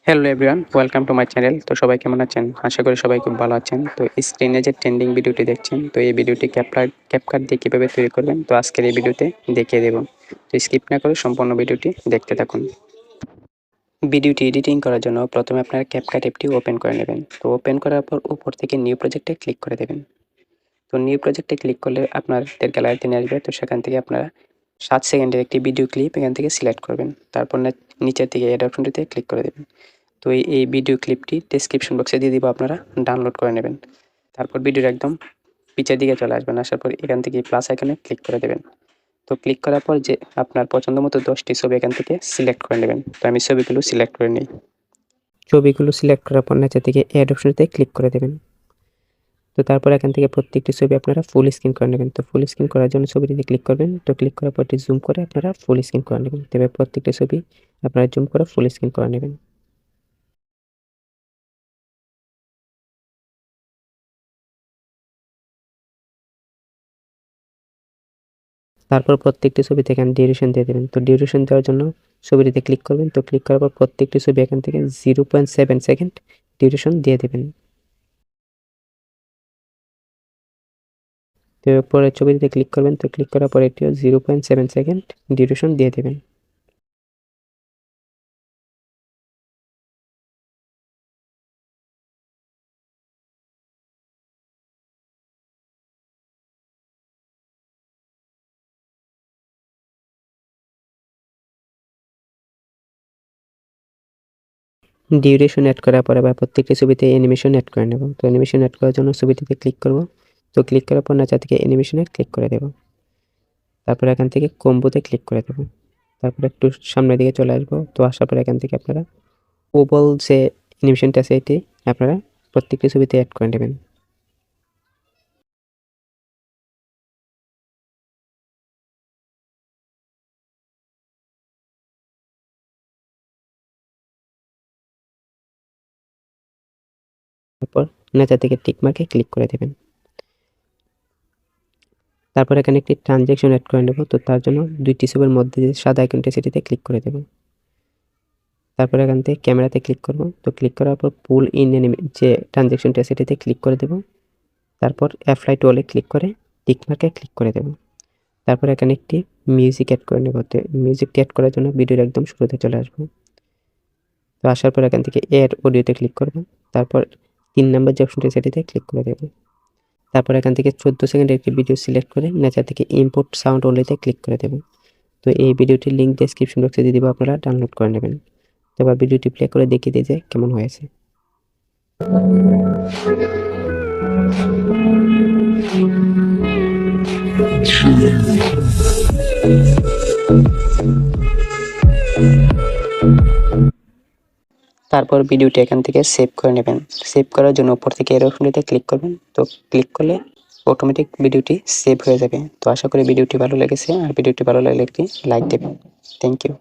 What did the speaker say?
Hello everyone, welcome to my channel. তো সবাই কেমন আছেন? আশা করি সবাই খুব ভালো আছেন। তো স্ক্রিনে যে ট্রেন্ডিং ভিডিওটি দেখছেন, তো এই ভিডিওটি ক্যাপকাট দিয়ে কীভাবে তৈরি করবেন, তো আজকের এই ভিডিওতে দেখিয়ে দেব। তো স্কিপ না করে সম্পূর্ণ ভিডিওটি দেখতে থাকুন। ভিডিওটি এডিটিং করার জন্য প্রথমে আপনারা ক্যাপকাট অ্যাপটি ওপেন করে নেবেন। তো ওপেন করার পর উপর থেকে নিউ প্রজেক্টে ক্লিক করে দেবেন। তো নিউ প্রজেক্টে ক্লিক করলে আপনাদের গ্যালারিতে নিয়ে আসবে। তো সেখান থেকে আপনারা 7 সেকেন্ডের একটি ভিডিও ক্লিপ এখান থেকে সিলেক্ট করবেন। তারপর নিচের দিকে অ্যাড অপশনটিতে ক্লিক করে দেবেন। তো এই ভিডিও ক্লিপটি ডেসক্রিপশন বক্সে দিয়ে দিব, আপনারা ডাউনলোড করে নেবেন। তারপর ভিডিওর একদম পিছের দিকে চলে আসবেন। আসার পর এখান থেকে প্লাস আইকনে ক্লিক করে দেবেন। তো ক্লিক করার পর যে আপনার পছন্দ মতো 10টি ছবি এখান থেকে সিলেক্ট করে নেবেন। তো আমি ছবিগুলো সিলেক্ট করে নিই। ছবিগুলো সিলেক্ট করার পর নিচে থেকে অ্যাড অপশনটিতে ক্লিক করে দেবেন। তো তারপর এখান থেকে প্রত্যেকটি ছবি আপনারা ফুল স্ক্রিন করে নেবেন। তো ফুল স্ক্রিন করার জন্য ছবিটিতে ক্লিক করবেন। তো ক্লিক করার পর জুম করে আপনারা ফুল স্ক্রিন করে নেবেন। তবে প্রত্যেকটি ছবি আপনারা জুম করে ফুল স্ক্রিন করে নেবেন। তারপর প্রত্যেকটি ছবিতে এখানে ডিউরেশন দিয়ে দেবেন। তো ডিউরেশন দেওয়ার জন্য ছবিটিতে ক্লিক করবেন। তো ক্লিক করার পর প্রত্যেকটি ছবি এখান থেকে 0.7 সেকেন্ড ডিউরেশন দিয়ে দেবেন। তো পরে ছবিটিতে ক্লিক করবেন। তো ক্লিক করার পর এটিও 0.7 সেকেন্ড ডিউরেশন দিয়ে দেবেন। ডিউরেশন অ্যাড করার পর আবার প্রত্যেকটি ছবিতে অ্যানিমেশন অ্যাড করে নেব। তো অ্যানিমেশন অ্যাড করার জন্য ছবিটিতে ক্লিক করব। তো ক্লিক করার পর নিচে থেকে অ্যানিমেশনে ক্লিক করে দেব। তারপর এখান থেকে কম্বোতে ক্লিক করে দেব। তারপর একটু সামনের দিকে চলে আসবো। তো আসার পর এখান থেকে আপনারা ওভাল যে অ্যানিমেশনটা আছে এটি আপনারা প্রত্যেকটি ছবিতে অ্যাড করে নেবেন। তারপর নিচে থেকে টিক মার্কে ক্লিক করে দেবেন। তারপর এখানে একটি ট্রানজ্যাকশন অ্যাড করে নেব। তো তার জন্য দুইটি ছবির মধ্যে যে সাদা আইকনটি সেটিতে ক্লিক করে দেব। তারপর এখান থেকে ক্যামেরাতে ক্লিক করব। তো ক্লিক করার পর পুল ইন যে ট্রানজ্যাকশনটা সেটিতে ক্লিক করে দেব। তারপর অ্যাপ্লাই টু অলে ক্লিক করে টিক মার্কে ক্লিক করে দেব। তারপর এখানে একটি মিউজিক অ্যাড করে নেব। তো মিউজিকটি অ্যাড করার জন্য ভিডিওর একদম শুরুতে চলে আসবো। তো আসার পর এখান থেকে এড অডিওতে ক্লিক করব। তারপর 3 নাম্বার যে অপশনটি সেটিতে ক্লিক করে দেব। তারপর এখান থেকে 14 সেকেন্ডের একটি ভিডিও সিলেক্ট করে নিচে থেকে ইম্পোর্ট সাউন্ড অনলিতে ক্লিক করে দেব। তো এই ভিডিওটির লিঙ্ক ডেসক্রিপশন বক্সে দিয়ে দিব, আপনারা ডাউনলোড করে নেবেন। তো এবার ভিডিওটি প্লে করে দেখিয়ে দিই যে কেমন হয়েছে। তারপর ভিডিওটি এখান থেকে সেভ করে নেবেন। সেভ করার জন্য উপর থেকে এর অপশনটিতে ক্লিক করবেন। তো ক্লিক করলে অটোমেটিক ভিডিওটি সেভ হয়ে যাবে। তো আশা করি ভিডিওটি ভালো লেগেছে, আর ভিডিওটি ভালো লাগলে একটি লাইক দেবেন। Thank you.